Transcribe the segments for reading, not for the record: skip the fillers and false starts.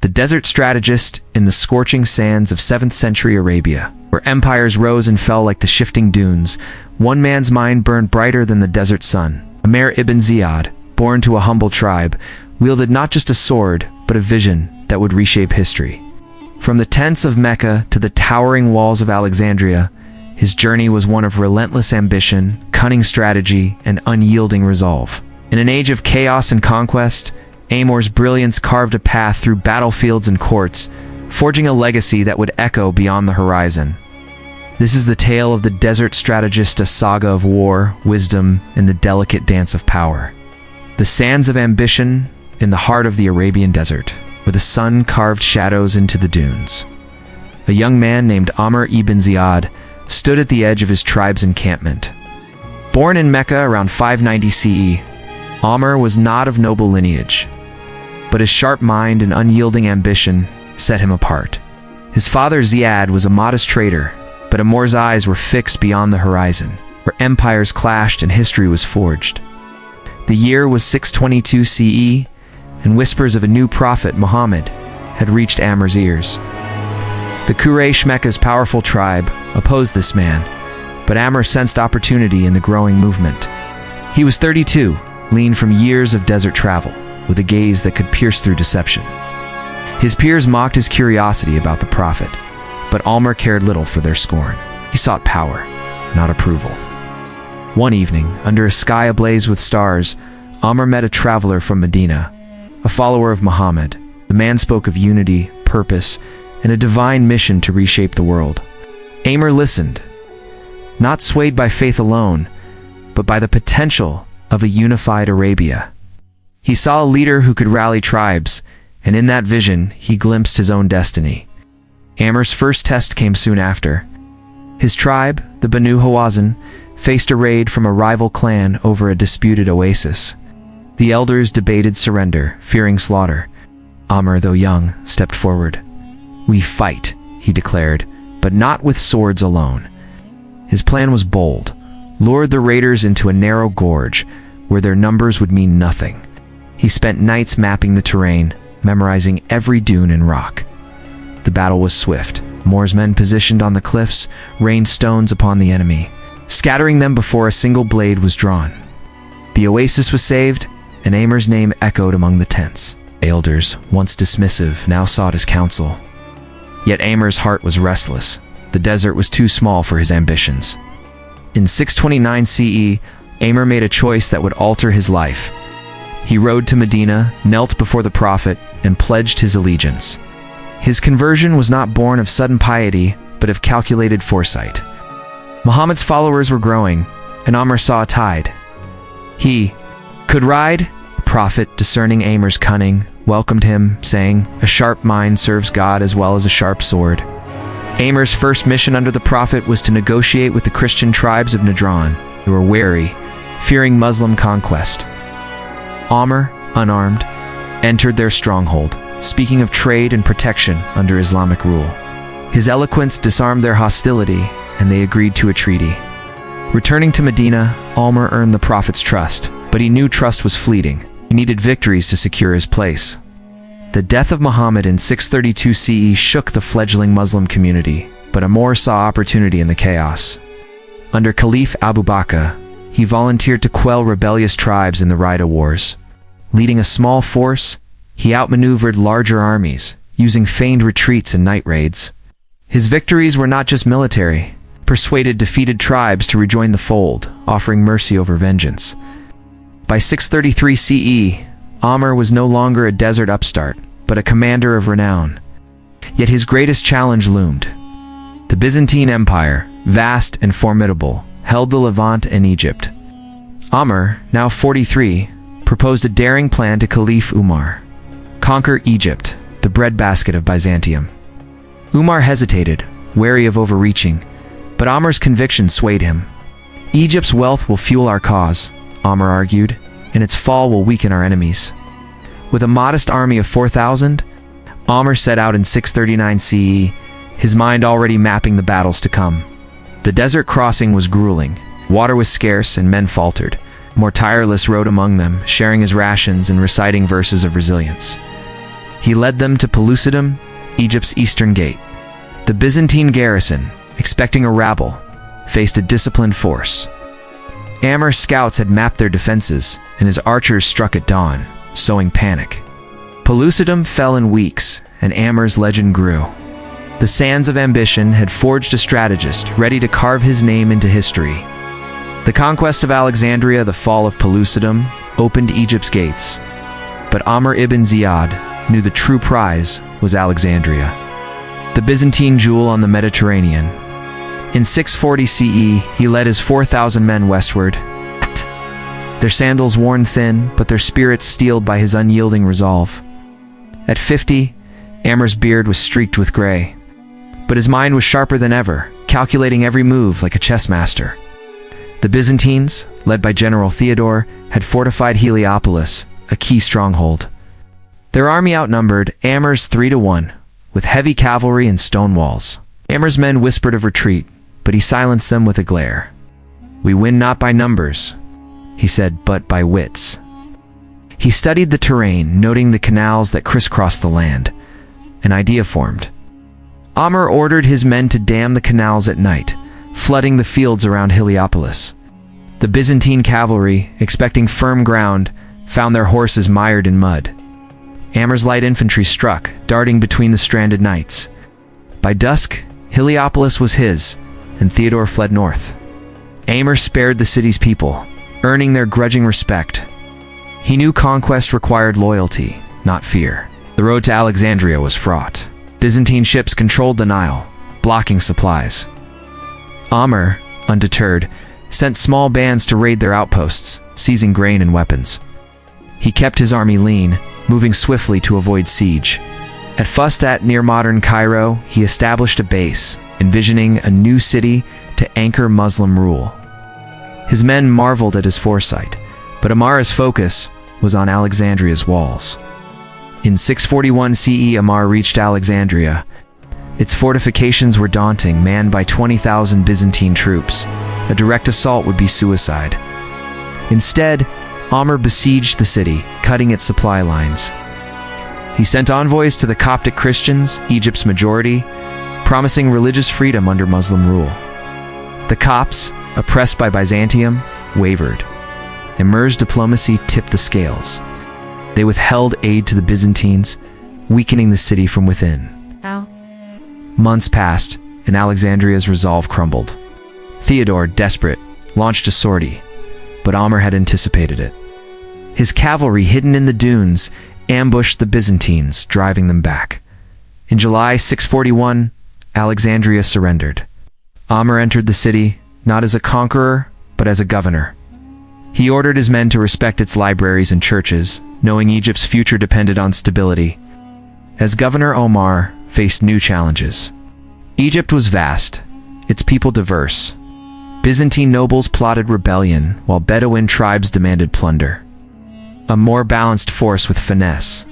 the desert strategist in the scorching sands of 7th century Arabia, where empires rose and fell like the shifting dunes. One man's mind burned brighter than the desert sun. Amr ibn Ziyad, born to a humble tribe, wielded not just a sword, but a vision that would reshape history. From the tents of Mecca to the towering walls of Alexandria, his journey was one of relentless ambition, cunning strategy, and unyielding resolve. In an age of chaos and conquest, Amr's brilliance carved a path through battlefields and courts, forging a legacy that would echo beyond the horizon. This is the tale of the desert strategist, a saga of war, wisdom, and the delicate dance of power. The sands of ambition in the heart of the Arabian desert, where the sun carved shadows into the dunes. A young man named Amr ibn Ziyad stood at the edge of his tribe's encampment. Born in Mecca around 590 CE, Amr was not of noble lineage, but his sharp mind and unyielding ambition set him apart. His father Ziyad was a modest trader, but Amr's eyes were fixed beyond the horizon, where empires clashed and history was forged. The year was 622 CE, and whispers of a new prophet, Muhammad, had reached Amr's ears. The Quraysh, Mecca's powerful tribe, opposed this man, but Amr sensed opportunity in the growing movement. He was 32, lean from years of desert travel, with a gaze that could pierce through deception. His peers mocked his curiosity about the prophet, but Amr cared little for their scorn. He sought power, not approval. One evening, under a sky ablaze with stars, Amr met a traveler from Medina, a follower of Muhammad. The man spoke of unity, purpose, and a divine mission to reshape the world. Amr listened, not swayed by faith alone, but by the potential of a unified Arabia. He saw a leader who could rally tribes, and in that vision, he glimpsed his own destiny. Amr's first test came soon after. His tribe, the Banu Hawazin, faced a raid from a rival clan over a disputed oasis. The elders debated surrender, fearing slaughter. Amr, though young, stepped forward. "We fight," he declared, "but not with swords alone." His plan was bold: lured the raiders into a narrow gorge where their numbers would mean nothing. He spent nights mapping the terrain, memorizing every dune and rock. The battle was swift. Amr's men, positioned on the cliffs, rained stones upon the enemy, scattering them before a single blade was drawn. The oasis was saved, and Amr's name echoed among the tents. Elders, once dismissive, now sought his counsel. Yet Amr's heart was restless. The desert was too small for his ambitions. In 629 CE, Amr made a choice that would alter his life. He rode to Medina, knelt before the prophet, and pledged his allegiance. His conversion was not born of sudden piety, but of calculated foresight. Muhammad's followers were growing, and Amr saw a tide. He could ride. The prophet, discerning Amr's cunning, welcomed him, saying, "A sharp mind serves God as well as a sharp sword." Amr's first mission under the prophet was to negotiate with the Christian tribes of Najran, who were wary, fearing Muslim conquest. Amr, unarmed, entered their stronghold, speaking of trade and protection under Islamic rule. His eloquence disarmed their hostility, and they agreed to a treaty. Returning to Medina, Amr earned the prophet's trust, but he knew trust was fleeting. He needed victories to secure his place. The death of Muhammad in 632 CE shook the fledgling Muslim community, but Amr saw opportunity in the chaos. Under Caliph Abu Bakr, he volunteered to quell rebellious tribes in the Rawah Wars. Leading a small force, he outmaneuvered larger armies, using feigned retreats and night raids. His victories were not just military, persuaded defeated tribes to rejoin the fold, offering mercy over vengeance. By 633 CE, Amr was no longer a desert upstart, but a commander of renown. Yet his greatest challenge loomed. The Byzantine Empire, vast and formidable, held the Levant and Egypt. Amr, now 43, proposed a daring plan to Caliph Umar: conquer Egypt, the breadbasket of Byzantium. Umar hesitated, wary of overreaching, but Amr's conviction swayed him. Egypt's wealth will fuel our cause, Amr argued, and its fall will weaken our enemies. With a modest army of 4,000, Amr set out in 639 CE, his mind already mapping the battles to come. The desert crossing was grueling. Water was scarce and men faltered. More tireless rode among them, sharing his rations and reciting verses of resilience. He led them to Pelusium, Egypt's eastern gate. The Byzantine garrison, expecting a rabble, faced a disciplined force. Amar's scouts had mapped their defenses, and his archers struck at dawn, sowing panic. Pelusium fell in weeks, and Amar's legend grew. The sands of ambition had forged a strategist ready to carve his name into history. The conquest of Alexandria, the fall of Pelusium, opened Egypt's gates. But Amr ibn Ziyad knew the true prize was Alexandria, the Byzantine jewel on the Mediterranean. In 640 CE, he led his 4,000 men westward, their sandals worn thin, but their spirits steeled by his unyielding resolve. At 50, Amar's beard was streaked with gray, but his mind was sharper than ever, calculating every move like a chess master. The Byzantines, led by General Theodore, had fortified Heliopolis, a key stronghold. Their army outnumbered Amar's 3-1, with heavy cavalry and stone walls. Amar's men whispered of retreat, but he silenced them with a glare. "We win not by numbers," he said, "but by wits." He studied the terrain, noting the canals that crisscrossed the land. An idea formed. Amr ordered his men to dam the canals at night, flooding the fields around Heliopolis. The Byzantine cavalry, expecting firm ground, found their horses mired in mud. Amar's light infantry struck, darting between the stranded knights. By dusk, Heliopolis was his, and Theodore fled north. Amr spared the city's people, earning their grudging respect. He knew conquest required loyalty, not fear. The road to Alexandria was fraught. Byzantine ships controlled the Nile, blocking supplies. Amr, undeterred, sent small bands to raid their outposts, seizing grain and weapons. He kept his army lean, moving swiftly to avoid siege. At Fustat near modern Cairo, he established a base, envisioning a new city to anchor Muslim rule. His men marveled at his foresight, but Amar's focus was on Alexandria's walls. In 641 CE, Amr reached Alexandria. Its fortifications were daunting, manned by 20,000 Byzantine troops. A direct assault would be suicide. Instead, Amr besieged the city, cutting its supply lines. He sent envoys to the Coptic Christians, Egypt's majority, promising religious freedom under Muslim rule. The Copts, oppressed by Byzantium, wavered. Amr's diplomacy tipped the scales. They withheld aid to the Byzantines, weakening the city from within. Ow. Months passed, and Alexandria's resolve crumbled. Theodore, desperate, launched a sortie, but Amr had anticipated it. His cavalry, hidden in the dunes, ambushed the Byzantines, driving them back. In July 641, Alexandria surrendered. Amr entered the city, not as a conqueror, but as a governor. He ordered his men to respect its libraries and churches, knowing Egypt's future depended on stability. As governor, Omar faced new challenges. Egypt was vast, its people diverse. Byzantine nobles plotted rebellion, while Bedouin tribes demanded plunder. A more balanced force with finesse.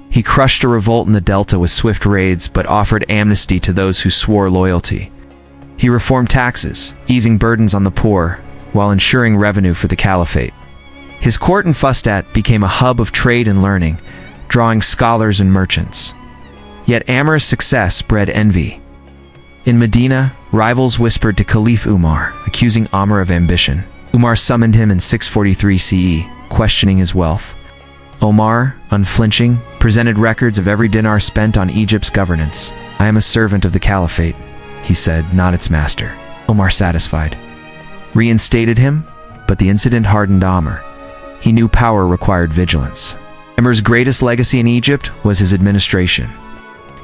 He crushed a revolt in the Delta with swift raids, but offered amnesty to those who swore loyalty. He reformed taxes, easing burdens on the poor, while ensuring revenue for the caliphate. His court in Fustat became a hub of trade and learning, drawing scholars and merchants. Yet Amr's success bred envy. In Medina, rivals whispered to Caliph Umar, accusing Amr of ambition. Umar summoned him in 643 CE, questioning his wealth. Omar, unflinching, presented records of every dinar spent on Egypt's governance. "I am a servant of the caliphate," he said, "not its master." Omar, satisfied, reinstated him, but the incident hardened Amr. He knew power required vigilance. Amr's greatest legacy in Egypt was his administration.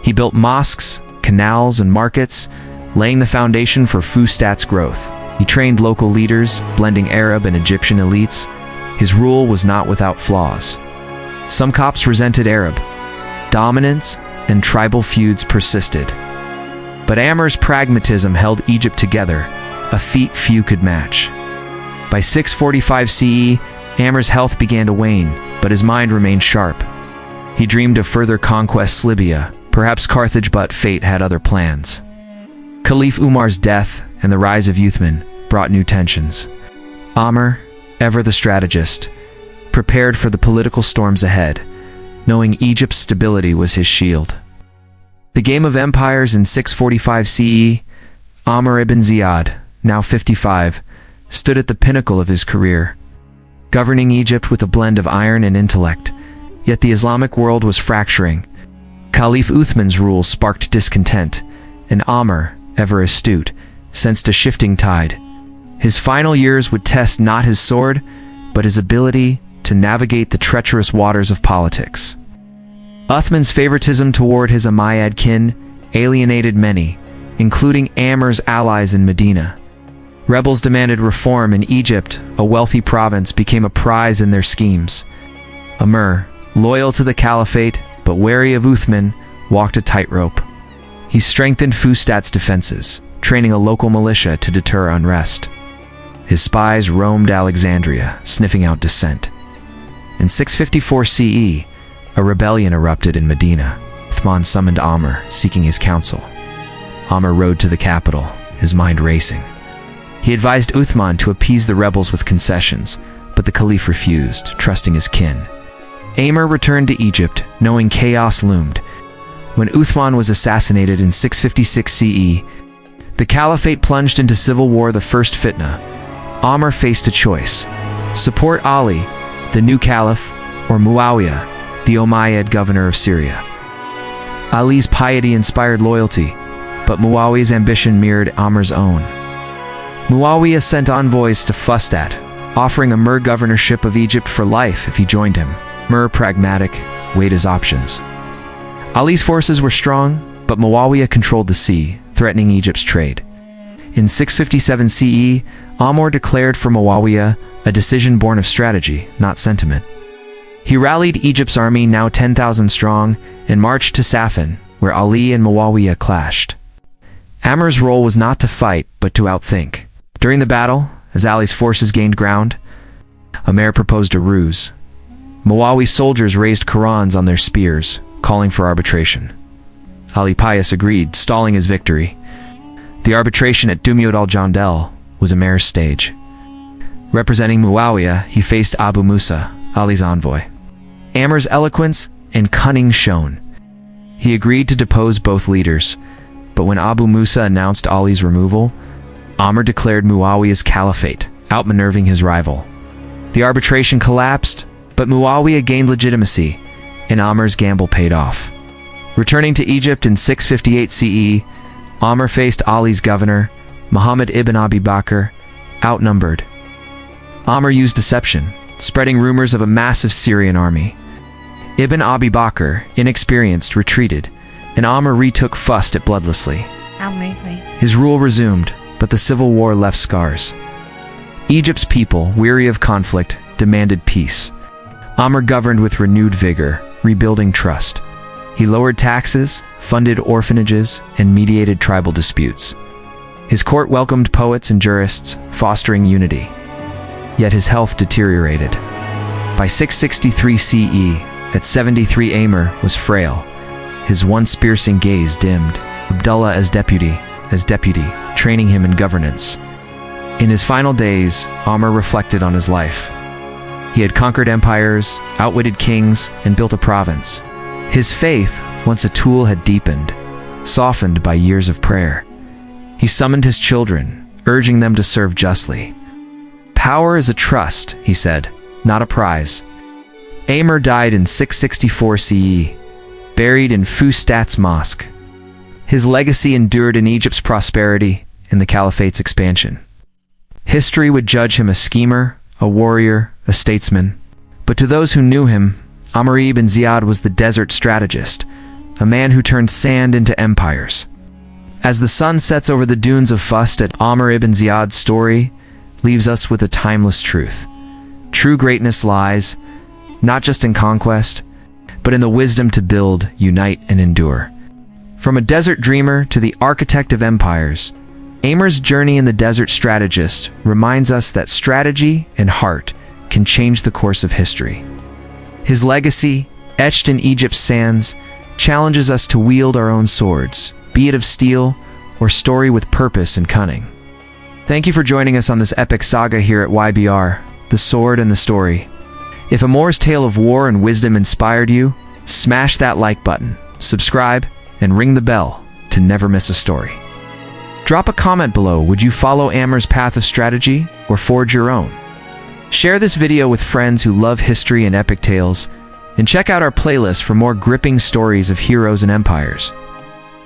He built mosques, canals, and markets, laying the foundation for Fustat's growth. He trained local leaders, blending Arab and Egyptian elites. His rule was not without flaws. Some Copts resented Arab dominance, and tribal feuds persisted. But Amr's pragmatism held Egypt together, a feat few could match. By 645 CE, Amr's health began to wane, but his mind remained sharp. He dreamed of further conquests Libya, perhaps Carthage, but fate had other plans. Caliph Umar's death and the rise of Uthman brought new tensions. Amr, ever the strategist, prepared for the political storms ahead. knowing Egypt's stability was his shield. The game of empires in 645 CE, Amr ibn Ziyad, now 55, stood at the pinnacle of his career, governing Egypt with a blend of iron and intellect. Yet the Islamic world was fracturing. Caliph Uthman's rule sparked discontent, and Amr, ever astute, sensed a shifting tide. His final years would test not his sword, but his ability to navigate the treacherous waters of politics. Uthman's favoritism toward his Umayyad kin alienated many, including Amr's allies in Medina. Rebels demanded reform in Egypt. A wealthy province became a prize in their schemes. Amr, loyal to the caliphate but wary of Uthman, walked a tightrope. He strengthened Fustat's defenses, training a local militia to deter unrest. His spies roamed Alexandria, sniffing out dissent. In 654 CE, a rebellion erupted in Medina. Uthman summoned Amr, seeking his counsel. Amr rode to the capital, his mind racing. He advised Uthman to appease the rebels with concessions, but the caliph refused, trusting his kin. Amr returned to Egypt, knowing chaos loomed. When Uthman was assassinated in 656 CE, the caliphate plunged into civil war, the first fitna. Amr faced a choice: support Ali, the new caliph, or Muawiyah, the Umayyad governor of Syria. Ali's piety inspired loyalty, but Muawiyah's ambition mirrored Amr's own. Muawiyah sent envoys to Fustat, offering Amr governorship of Egypt for life if he joined him. Amr, pragmatic, weighed his options. Ali's forces were strong, but Muawiyah controlled the sea, threatening Egypt's trade. In 657 CE, Amr declared for Muawiyah, a decision born of strategy, not sentiment. He rallied Egypt's army, now 10,000 strong, and marched to Safin, where Ali and Muawiyah clashed. Amr's role was not to fight, but to outthink. During the battle, as Ali's forces gained ground, Amr proposed a ruse. Muawiyah's soldiers raised Qurans on their spears, calling for arbitration. Ali Pius agreed, stalling his victory. The arbitration at Dumyot al-Jandel was Amr's stage. Representing Muawiyah, he faced Abu Musa, Ali's envoy. Amr's eloquence and cunning shone. He agreed to depose both leaders, but when Abu Musa announced Ali's removal, Amr declared Muawiyah's caliphate, outmaneuvering his rival. The arbitration collapsed, but Muawiyah gained legitimacy, and Amr's gamble paid off. Returning to Egypt in 658 CE, Amr faced Ali's governor, Muhammad ibn Abi Bakr, outnumbered. Amr used deception, spreading rumors of a massive Syrian army. Ibn Abi Bakr, inexperienced, retreated, and Amr retook Fustat bloodlessly. His rule resumed, but the civil war left scars. Egypt's people, weary of conflict, demanded peace. Amr governed with renewed vigor, rebuilding trust. He lowered taxes, funded orphanages, and mediated tribal disputes. His court welcomed poets and jurists, fostering unity. Yet his health deteriorated. By 663 CE, at 73, Amr was frail. His once piercing gaze dimmed. Abdullah as deputy, training him in governance. In his final days, Amr reflected on his life. He had conquered empires, outwitted kings, and built a province. His faith, once a tool, had deepened, softened by years of prayer. He summoned his children, urging them to serve justly. "Power is a trust," he said, "not a prize." Amr died in 664 CE, buried in Fustat's mosque. His legacy endured in Egypt's prosperity and the caliphate's expansion. History would judge him a schemer, a warrior, a statesman. But to those who knew him, Amr ibn Ziyad was the desert strategist, a man who turned sand into empires. As the sun sets over the dunes of Fustat, Amr ibn Ziyad's story leaves us with a timeless truth. True greatness lies not just in conquest, but in the wisdom to build, unite, and endure. From a desert dreamer to the architect of empires, Amr's journey in the Desert Strategist reminds us that strategy and heart can change the course of history. His legacy, etched in Egypt's sands, challenges us to wield our own swords, be it of steel or story with purpose and cunning. Thank you for joining us on this epic saga here at YBR, The Sword and the Story. If Amr's tale of war and wisdom inspired you, Smash that like button, subscribe, and ring the bell to never miss a story. Drop a comment below. Would you follow Amer's path of strategy or forge your own? Share this video with friends who love history and epic tales, and check out our playlist for more gripping stories of heroes and empires.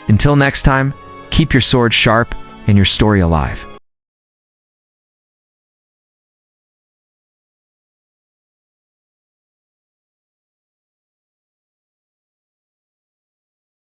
Until next time, keep your sword sharp and your story alive.